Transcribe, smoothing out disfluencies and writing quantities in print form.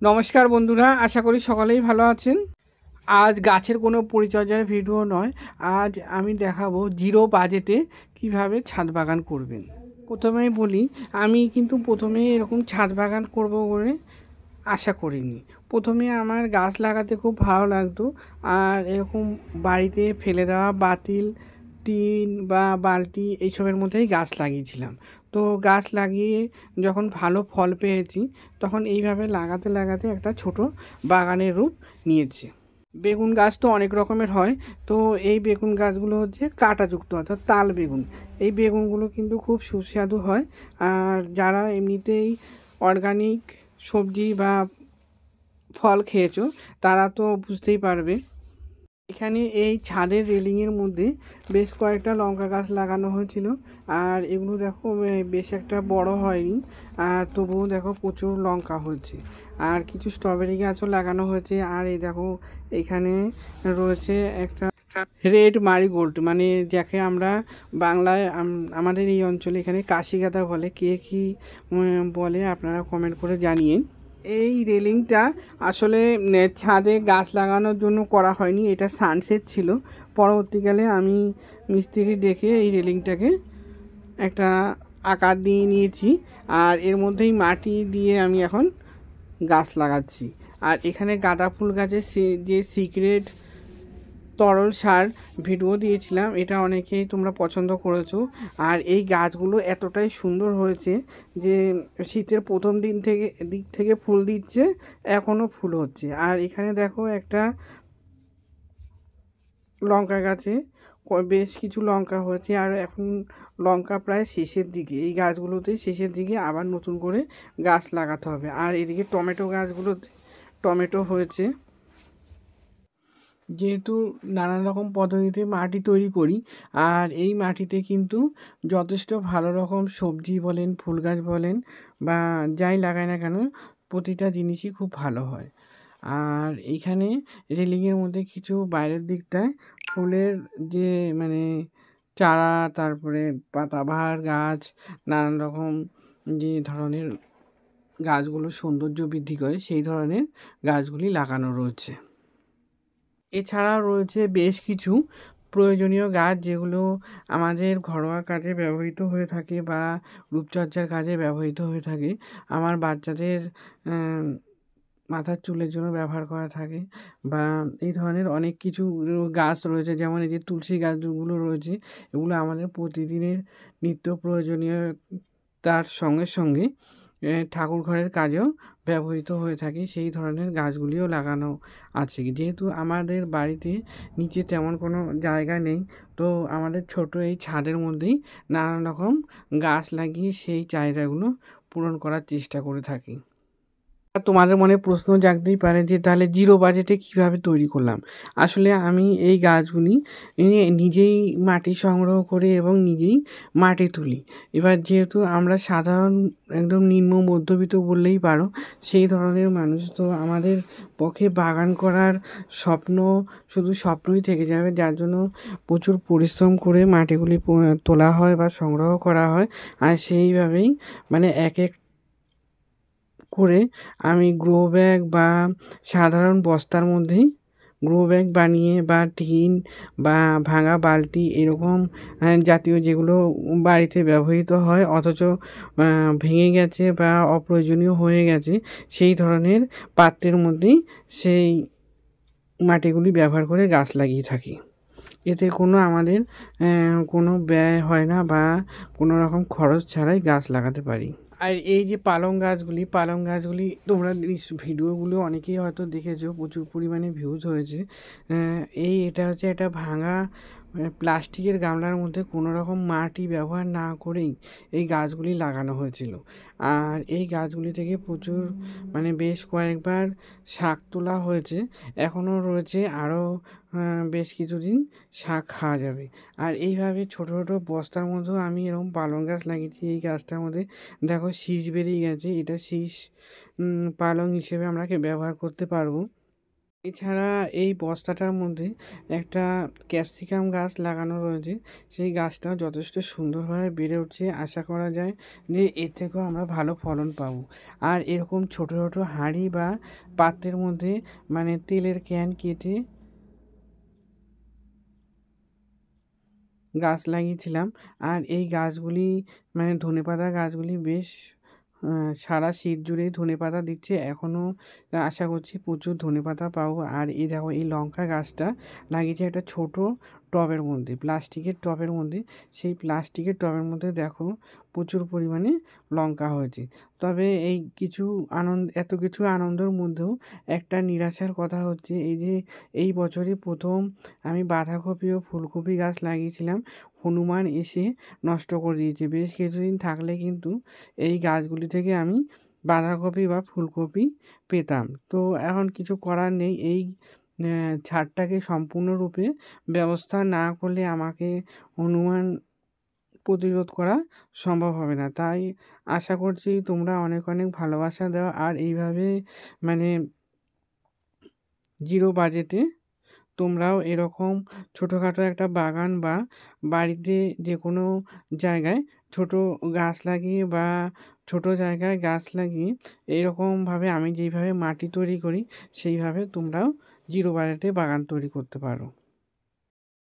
নমস্কার বন্ধুরা, আশা করি সকলেই ভালো আছেন। আজ গাছের কোনো পরিচর্যার ভিডিও নয়, আজ আমি দেখাবো জিরো বাজেটে কিভাবে ছাদ বাগান করবেন। প্রথমেই বলি, আমি কিন্তু প্রথমে এরকম ছাদ বাগান করব বলে আশা করিনি। প্রথমে আমার গাছ লাগাতে খুব ভালো লাগতো, আর এরকম বাড়িতে ফেলে দেওয়া বাতিল, টিন বা বালতি এইসবের মধ্যেই গাছ লাগিয়েছিলাম। তো গাছ লাগিয়ে যখন ভালো ফল পেয়েছি, তখন এইভাবে লাগাতে লাগাতে একটা ছোট বাগানের রূপ নিয়েছে। বেগুন গাছ তো অনেক রকমের হয়। তো এই বেগুন গাছগুলো হচ্ছে কাঁটাযুক্ত, অর্থাৎ তাল বেগুন। এই বেগুনগুলো কিন্তু খুব সুস্বাদু হয়। আর যারা এমনিতেই অর্গানিক সবজি বা ফল খেয়েছো, তারা তো বুঝতেই পারবে। এখানে এই ছাদের রেলিংয়ের মধ্যে বেশ কয়েকটা লঙ্কা গাছ লাগানো হয়েছিল। আর এগুলো দেখো বেশ একটা বড় হয়নি, আর তবুও দেখো প্রচুর লঙ্কা হয়েছে। আর কিছু স্ট্রবেরি গাছও লাগানো হয়েছে। আর এই দেখো এখানে রয়েছে একটা রেড মারিগোল্ড, মানে যাকে আমরা বাংলায় আমাদের এই অঞ্চলে এখানে কাশিগাঁদা বলে। কে কী বলে আপনারা কমেন্ট করে জানিয়ে। এই রেলিংটা আসলে ছাদে গাছ লাগানোর জন্য করা হয়নি, এটা সানসেট ছিল। পরবর্তীকালে আমি মিস্ত্রি ডেকে এই রেলিংটাকে একটা আকার দিয়ে নিয়েছি। আর এর মধ্যেই মাটি দিয়ে আমি এখন গাছ লাগাচ্ছি। আর এখানে গাঁদা ফুল গাছের যে সিক্রেট তরল সার ভিডিও দিয়েছিলাম, এটা অনেকেই তোমরা পছন্দ করেছো। আর এই গাছগুলো এতটাই সুন্দর হয়েছে যে শীতের প্রথম দিক থেকে ফুল দিচ্ছে, এখনও ফুল হচ্ছে। আর এখানে দেখো একটা লঙ্কা গাছে বেশ কিছু লঙ্কা হয়েছে। আর এখন লঙ্কা প্রায় শেষের দিকে, এই গাছগুলোতে শেষের দিকে আবার নতুন করে গাছ লাগাতে হবে। আর এদিকে টমেটো গাছগুলোতে টমেটো হয়েছে। যেহেতু নানান রকম পদ্ধতিতে মাটি তৈরি করি, আর এই মাটিতে কিন্তু যথেষ্ট ভালো রকম সবজি বলেন, ফুল গাছ বলেন, বা যাই লাগাই না কেন, প্রতিটা জিনিসই খুব ভালো হয়। আর এইখানে রেলিংয়ের মধ্যে কিছু বাইরের দিকটায় ফুলের যে মানে চারা, তারপরে পাতাবাহার গাছ, নানান রকম যে ধরনের গাছগুলো সৌন্দর্য বৃদ্ধি করে, সেই ধরনের গাছগুলি লাগানো রয়েছে। এছাড়াও রয়েছে বেশ কিছু প্রয়োজনীয় গাছ, যেগুলো আমাদের ঘরোয়া কাজে ব্যবহৃত হয়ে থাকে বা রূপচর্চার কাজে ব্যবহৃত হয়ে থাকে। আমার বাচ্চাদের মাথার চুলের জন্য ব্যবহার করা থাকে, বা এই ধরনের অনেক কিছু গাছ রয়েছে। যেমন এই যে তুলসী গাছগুলো রয়েছে, এগুলো আমাদের প্রতিদিনের নিত্য প্রয়োজনীয়, তার সঙ্গে সঙ্গে ঠাকুর ঘরের কাজেও ব্যবহৃত হয়ে থাকে। সেই ধরনের গাছগুলিও লাগানো আছে। যেহেতু আমাদের বাড়িতে নিচে তেমন কোনো জায়গা নেই, তো আমাদের ছোট এই ছাদের মধ্যেই নানান রকম গাছ লাগিয়ে সেই চাহিদাগুলো পূরণ করার চেষ্টা করে থাকি। তোমাদের মনে প্রশ্ন জাগতেই পারে যে তাহলে জিরো বাজেটে কিভাবে তৈরি করলাম। আসলে আমি এই গাছগুলি নিজেই মাটি সংগ্রহ করে এবং নিজেই মাটি তুলি। এবার যেহেতু আমরা সাধারণ একদম নিম্ন মধ্যবিত্ত বললেই পারো, সেই ধরনের মানুষ, তো আমাদের পক্ষে বাগান করার স্বপ্ন শুধু স্বপ্নই থেকে যাবে। যার জন্য প্রচুর পরিশ্রম করে মাটিগুলি তোলা হয় বা সংগ্রহ করা হয়। আর সেইভাবেই মানে এক এক করে আমি গ্রো ব্যাগ বা সাধারণ বস্তার মধ্যেই গ্রো ব্যাগ বানিয়ে, বা টিন বা ভাঙা বালতি এরকম জাতীয় যেগুলো বাড়িতে ব্যবহৃত হয় অথচ ভেঙে গেছে বা অপ্রয়োজনীয় হয়ে গেছে, সেই ধরনের পাত্রের মধ্যেই সেই মাটিগুলি ব্যবহার করে গাছ লাগিয়ে থাকি। এতে কোনো আমাদের কোনো ব্যয় হয় না, বা কোনো রকম খরচ ছাড়াই গাছ লাগাতে পারি। আর এই যে পালং গাছগুলি তোমরা ভিডিওগুলো অনেকেই হয়তো দেখেছো, প্রচুর পরিমাণে ভিউজ হয়েছে। এটা হচ্ছে একটা ভাঙা প্লাস্টিকের গামলার মধ্যে কোনো রকম মাটি ব্যবহার না করেই এই গাছগুলি লাগানো হয়েছিল। আর এই গাছগুলি থেকে প্রচুর মানে বেশ কয়েকবার শাক তোলা হয়েছে, এখনও রয়েছে। আরও বেশ কিছুদিন শাক খাওয়া যাবে। আর এইভাবে ছোটো ছোটো বস্তার মধ্যেও আমি এরকম পালং গাছ লাগিয়েছি। এই গাছটার মধ্যে দেখো শীষ বেরিয়ে গেছে, এটা শীষ পালং হিসেবে আমরা ব্যবহার করতে পারবো। এছাড়া এই বস্তাটার মধ্যে একটা ক্যাপসিকাম গাছ লাগানো রয়েছে। সেই গাছটাও যথেষ্ট সুন্দরভাবে বেড়ে উঠছে। আশা করা যায় যে এর থেকেও আমরা ভালো ফলন পাবো। আর এরকম ছোট ছোট হাঁড়ি বা পাত্রের মধ্যে মানে তেলের ক্যান কেটে গাছ লাগিয়েছিলাম। আর এই গাছগুলি মানে ধনেপাতা গাছগুলি বেশ সারা শীত জুড়েই ধনেপাতা দিচ্ছে। এখনও আশা করছি প্রচুর ধনেপাতা পাবো। আর এই দেখো এই লঙ্কা গাছটা লাগিয়েছি একটা ছোট টবের মধ্যে, প্লাস্টিকের টবের মধ্যে। সেই প্লাস্টিকের টবের মধ্যে দেখো প্রচুর পরিমাণে লঙ্কা হয়েছে। তবে এই কিছু এত কিছু আনন্দের মধ্যেও একটা নিরাশার কথা হচ্ছে এই যে এই বছরই প্রথম আমি বাঁধাকপি ও ফুলকপি গাছ লাগিয়েছিলাম, হনুমান এসে নষ্ট করে দিয়েছে। বেশ কিছুদিন থাকলে কিন্তু এই গাছগুলি থেকে আমি বাঁধাকপি বা ফুলকপি পেতাম। তো এখন কিছু করার নেই। এই ছাদটাকে সম্পূর্ণরূপে ব্যবস্থা না করলে আমাকে হনুমান প্রতিরোধ করা সম্ভব হবে না। তাই আশা করছি তোমরা অনেক অনেক ভালোবাসা দাও আর এইভাবে মানে জিরো বাজেটে তোমরাও এরকম ছোটোখাটো একটা বাগান বা বাড়িতে যে কোনো জায়গায় ছোট গাছ লাগিয়ে বা ছোট জায়গায় গাছ লাগিয়ে এরকমভাবে আমি যেইভাবে মাটি তৈরি করি সেইভাবে তোমরাও জিরো বাজেটে বাগান তৈরি করতে পারো।